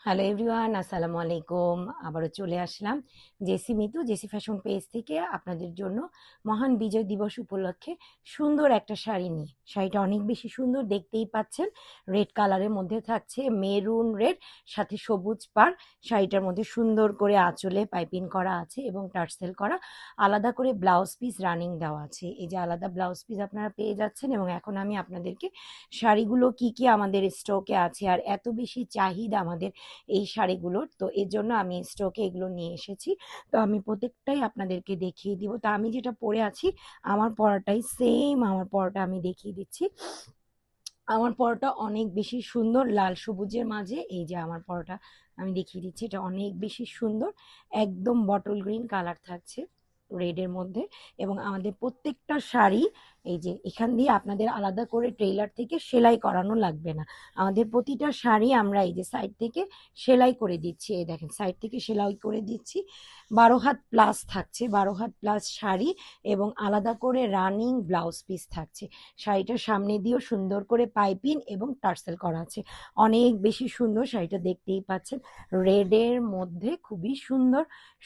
Hello everyone, আসসালামু আলাইকুম। আবারও চলে আসলাম জেসি মিতু জেসি ফ্যাশন পেজ থেকে আপনাদের জন্য মহান বিজয় দিবস উপলক্ষে সুন্দর একটা শাড়ি নিয়ে। শাড়িটা অনেক বেশি সুন্দর, দেখতেই পাচ্ছেন। রেড কালারের মধ্যে থাকছে মেরুন রেড, সাথে সবুজ পাড়। শাড়িটার মধ্যে সুন্দর করে আঁচলে পাইপিং করা আছে এবং টার্সেল করা। আলাদা করে ব্লাউজ পিস রানিং দেওয়া আছে। এই যে আলাদা ব্লাউজ পিস আপনারা পেয়ে যাচ্ছেন। এবং এখন আমি আপনাদেরকে শাড়িগুলো কি কি আমাদের স্টকে আছে আর এত বেশি চাহিদা আমাদের এই শাড়িগুলোর, তো এর জন্য আমি স্টকে এগুলো নিয়ে এসেছি। তো আমি প্রত্যেকটাই আপনাদেরকে দেখিয়ে দিব। তা আমি যেটা পরে আছি আমার পরাটাই সেম, আমার পরাটা আমি দেখিয়ে দিচ্ছি। আমার পরোটা অনেক বেশি সুন্দর, লাল সবুজের মাঝে। এই যে আমার পরোটা আমি দেখিয়ে দিচ্ছি, এটা অনেক বেশি সুন্দর। একদম বটল গ্রিন কালার থাকছে রেডের মধ্যে। এবং আমাদের প্রত্যেকটা শাড়ি এই যে এখান দিয়ে আপনাদের আলাদা করে ট্রেলার থেকে সেলাই করানো লাগবে না। আমাদের প্রতিটা শাড়ি আমরা এই যে সাইড থেকে সেলাই করে দিচ্ছি। এই দেখেন সাইড থেকে সেলাই করে দিচ্ছি। 12 হাত প্লাস থাকছে, 12 হাত প্লাস শাড়ি। এবং আলাদা করে রানিং ব্লাউজ পিস থাকছে। শাড়িটার সামনে দিয়েও সুন্দর করে পাইপিং এবং টার্সেল করা আছে। অনেক বেশি সুন্দর শাড়িটা, দেখতেই পাচ্ছেন। রেডের মধ্যে খুবই সুন্দর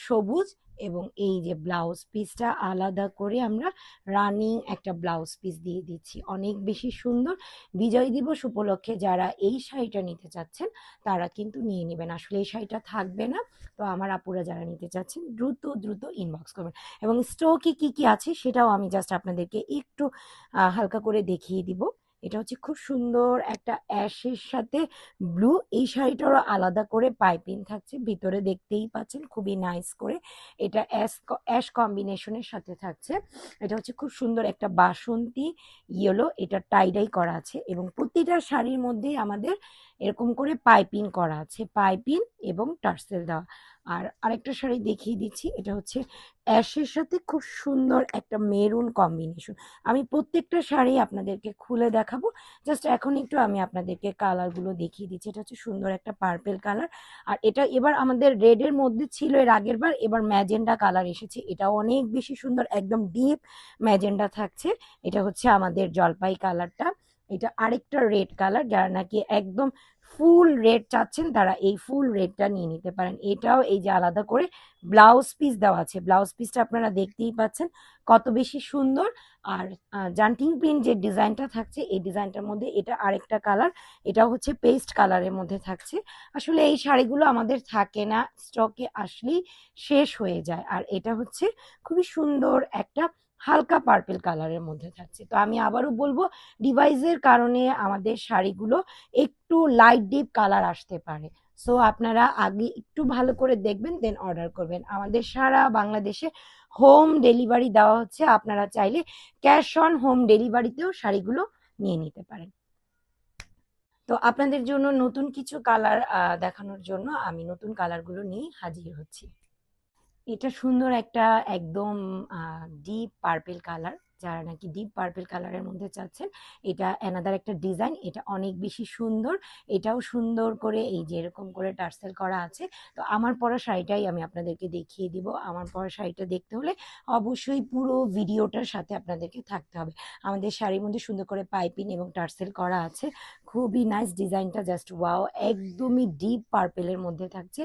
সবুজ। এবং এই যে ব্লাউজ পিসটা আলাদা করে আমরা রানিং একটা ব্লাউজ পিস দিয়ে দিচ্ছি, অনেক বেশি সুন্দর। বিজয় দিবস উপলক্ষে যারা এই শাড়িটা নিতে চাচ্ছেন তারা কিন্তু নিয়ে নেবেন। আসলে এই শাড়িটা থাকবে না। তো আমার আপুরা যারা নিতে চাচ্ছেন দ্রুত দ্রুত ইনবক্স করবেন। এবং স্টকে কি কি আছে সেটাও আমি জাস্ট আপনাদেরকে একটু হালকা করে দেখিয়ে দিব। এটা হচ্ছে খুব সুন্দর একটা অ্যাশের সাথে ব্লু। এই শাড়িটারও আলাদা করে পাইপিং থাকছে ভিতরে, দেখতেই পাচ্ছেন খুবই নাইস করে। এটা অ্যাশ কম্বিনেশনের সাথে থাকছে। এটা হচ্ছে খুব সুন্দর একটা বাসন্তী ইয়েলো, এটা টাইডাই করা আছে। এবং প্রতিটা শাড়ির মধ্যেই আমাদের এরকম করে পাইপিং করা আছে, পাইপিং এবং টার্সেল দেওয়া। আর আরেকটা শাড়ি দেখিয়ে দিচ্ছি, এটা হচ্ছে অ্যাশের সাথে খুব সুন্দর একটা মেরুন কম্বিনেশন। আমি প্রত্যেকটা শাড়ি আপনাদেরকে খুলে দেখাবো। জাস্ট এখন একটু আমি আপনাদেরকে কালারগুলো দেখিয়ে দিচ্ছি। এটা হচ্ছে সুন্দর একটা পার্পেল কালার। আর এটা এবার আমাদের রেডের মধ্যে ছিল এর আগের বার, এবার ম্যাজেন্ডা কালার এসেছে। এটা অনেক বেশি সুন্দর, একদম ডিপ ম্যাজেন্ডা থাকছে। এটা হচ্ছে আমাদের জলপাই কালারটা। এটা আরেকটা রেড কালার, যারা নাকি একদম ফুল রেড চাচ্ছেন তারা এই ফুল রেডটা নিয়ে নিতে পারেন। এটাও এই যে আলাদা করে ব্লাউজ পিস দেওয়া আছে। ব্লাউজ পিসটা আপনারা দেখতেই পাচ্ছেন কত বেশি সুন্দর। আর জান্টিং প্রিন্ট যে ডিজাইনটা থাকছে এই ডিজাইনটার মধ্যে এটা আরেকটা কালার, এটাও হচ্ছে পেস্ট কালারের মধ্যে থাকছে। আসলে এই শাড়িগুলো আমাদের থাকে না, স্টকে আসলেই শেষ হয়ে যায়। আর এটা হচ্ছে খুবই সুন্দর একটা হালকা পার্পেল কালারের মধ্যে থাকছে। তো আমি আবারও বলবো, ডিভাইসের কারণে আমাদের শাড়িগুলো একটু লাইট ডিপ কালার আসতে পারে। সো আপনারা আগে একটু ভালো করে দেখবেন, দেন অর্ডার করবেন। আমাদের সারা বাংলাদেশে হোম ডেলিভারি দেওয়া হচ্ছে। আপনারা চাইলে ক্যাশ অন হোম ডেলিভারিতেও শাড়িগুলো নিয়ে নিতে পারেন। তো আপনাদের জন্য নতুন কিছু কালার দেখানোর জন্য আমি নতুন কালারগুলো নিয়ে হাজির হচ্ছি। এটা সুন্দর একটা একদম ডিপ পার্পেল কালার। যারা নাকি ডিপ পার্পেল কালারের মধ্যে চাচ্ছেন, এটা অ্যানাদার একটা ডিজাইন। এটা অনেক বেশি সুন্দর। এটাও সুন্দর করে এই যে এরকম করে টার্সেল করা আছে। তো আমার পরা শাড়িটাই আমি আপনাদেরকে দেখিয়ে দিব। আমার পরা শাড়িটা দেখতে হলে অবশ্যই পুরো ভিডিওটার সাথে আপনাদেরকে থাকতে হবে। আমাদের শাড়ির মধ্যে সুন্দর করে পাইপিং এবং টার্সেল করা আছে। খুবই নাইস ডিজাইনটা, জাস্ট ওয়াও। একদমই ডিপ পার্পেলের মধ্যে থাকছে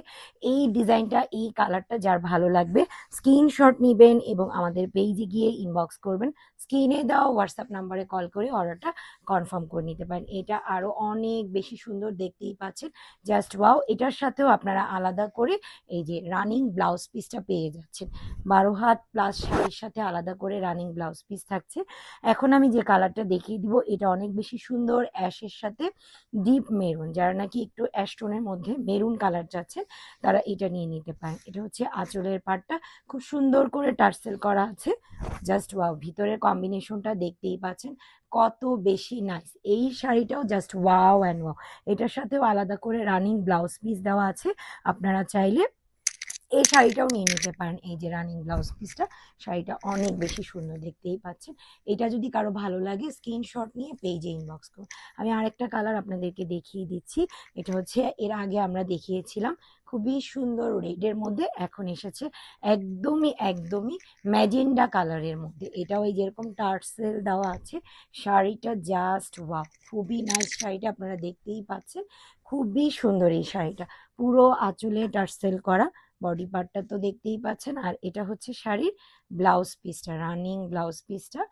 এই ডিজাইনটা। এই কালারটা যার ভালো লাগবে স্ক্রিনশট নিবেন এবং আমাদের পেজে গিয়ে ইনবক্স করবেন। স্ক্রিনে দেওয়া হোয়াটসঅ্যাপ নাম্বারে কল করে অর্ডারটা কনফার্ম করে নিতে পারেন। এটা আরো অনেক বেশি সুন্দর, দেখতেই পাচ্ছেন জাস্ট ওয়াও। এটার সাথেও আপনারা আলাদা করে এই যে রানিং ব্লাউজ পিসটা পেয়ে যাচ্ছেন। 12 হাত প্লাস শাড়ির সাথে আলাদা করে রানিং ব্লাউজ পিস থাকছে। এখন আমি যে কালারটা দেখিয়ে দিব এটা অনেক বেশি সুন্দর, অ্যাশের সাথে ডিপ মেরুন। যারা নাকি একটু অ্যাশটোনের মধ্যে মেরুন কালার চাচ্ছেন তারা এটা নিয়ে নিতে পারেন। এটা হচ্ছে আঁচলের পাটটা, খুব সুন্দর করে টার্সেল করা আছে। জাস্ট ওয়াও, ভিতরের কম্বিনেশনটা দেখতেই পাচ্ছেন কত বেশি নাইস। এই শাড়িটাও জাস্ট ওয়াও অ্যান্ড ওয়াও। এটার সাথেও আলাদা করে রানিং ব্লাউজ পিস দেওয়া আছে। আপনারা চাইলে এই শাড়িটাও নিয়ে নিতে পারেন। এই যে রানিং ব্লাউজ পিসটা, শাড়িটা অনেক বেশি সুন্দর, দেখতেই পাচ্ছেন। এটা যদি কারো ভালো লাগে স্ক্রিনশট নিয়ে পেজে ইনবক্স করুন। আমি আরেকটা কালার আপনাদেরকে দেখিয়ে দিচ্ছি। এটা হচ্ছে এর আগে আমরা দেখিয়েছিলাম খুবই সুন্দর রেডের মধ্যে, এখন এসেছে একদমই একদমই ম্যাজেন্ডা কালারের মধ্যে। এটাও এই যেরকম টার্সেল দেওয়া আছে। শাড়িটা জাস্ট ওয়াও, খুবই নাইস শাড়িটা, আপনারা দেখতেই পাচ্ছেন খুবই সুন্দর এই শাড়িটা, পুরো আঁচলে টার্সেল করা, বডি পার্টটা তো দেখতেই পাচ্ছেন। আর এটা হচ্ছে শাড়ির ব্লাউজ পিসটা, রানিং ব্লাউজ পিসটা।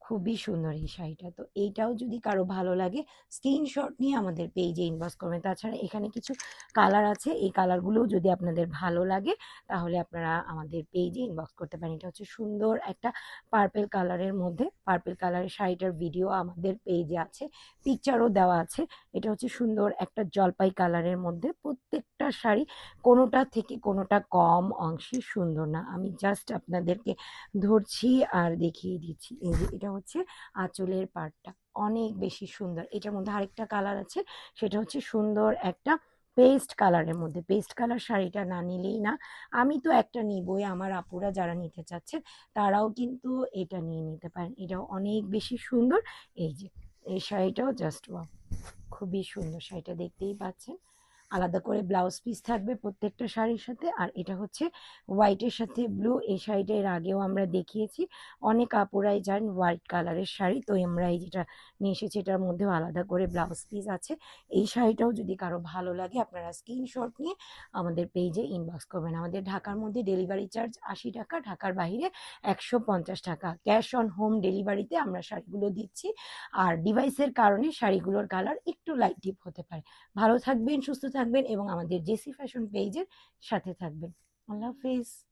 খুবই সুন্দর এই শাড়িটা। তো এইটাও যদি কারো ভালো লাগে, স্ক্রিনশট নিয়ে আমাদের পেজে ইনবক্স করবেন। তাছাড়া এখানে কিছু কালার আছে, এই কালারগুলোও যদি আপনাদের ভালো লাগে তাহলে আপনারা আমাদের পেজে ইনবক্স করতে পারেন। এটা হচ্ছে সুন্দর একটা পার্পেল কালারের মধ্যে, পার্পেল কালারের শাড়িটার ভিডিও আমাদের পেজে আছে, পিকচারও দেওয়া আছে। এটা হচ্ছে সুন্দর একটা জলপাই কালারের মধ্যে। প্রত্যেকটা শাড়ি কোনোটা থেকে কোনোটা কম অংশে সুন্দর না, আমি জাস্ট আপনাদেরকে ধরছি আর দেখিয়ে দিচ্ছি। এই যে এটা হচ্ছে আঁচলের পার্টটা, অনেক বেশি সুন্দর। এটার মধ্যে আরেকটা কালার আছে, সেটা হচ্ছে সুন্দর একটা পেস্ট কালারের মধ্যে। পেস্ট কালার শাড়িটা না নিলেই না, আমি তো একটা নিবই, আমার আপুরা যারা নিতে চাচ্ছেন তারাও কিন্তু এটা নিয়ে নিতে পারেন, এটাও অনেক বেশি সুন্দর। এই যে এই শাড়িটাও জাস্ট ওয়াও, খুবই সুন্দর শাড়িটা, দেখতেই পাচ্ছেন। আলাদা করে ব্লাউজ পিস থাকবে প্রত্যেকটা শাড়ির সাথে। আর এটা হচ্ছে হোয়াইটের সাথে ব্লু, এই শাড়িটা এর আগেও আমরা দেখিয়েছি, অনেক আপুরাই যান হোয়াইট কালারের শাড়ি, তো আমরা এই যেটা নিয়ে এসেছি এটার মধ্যেও আলাদা করে ব্লাউজ পিস আছে। এই শাড়িটাও যদি কারো ভালো লাগে আপনারা স্ক্রিনশট নিয়ে আমাদের পেজে ইনবক্স করবেন। আমাদের ঢাকার মধ্যে ডেলিভারি চার্জ 80 টাকা, ঢাকার বাইরে 150 টাকা। ক্যাশ অন হোম ডেলিভারিতে আমরা শাড়িগুলো দিচ্ছি। আর ডিভাইসের কারণে শাড়িগুলোর কালার একটু লাইট ডিপ হতে পারে। ভালো থাকবেন, সুস্থ থাকবেন এবং আমাদের জেসি ফ্যাশন পেজের সাথে থাকবেন। আল্লাহ হাফেজ।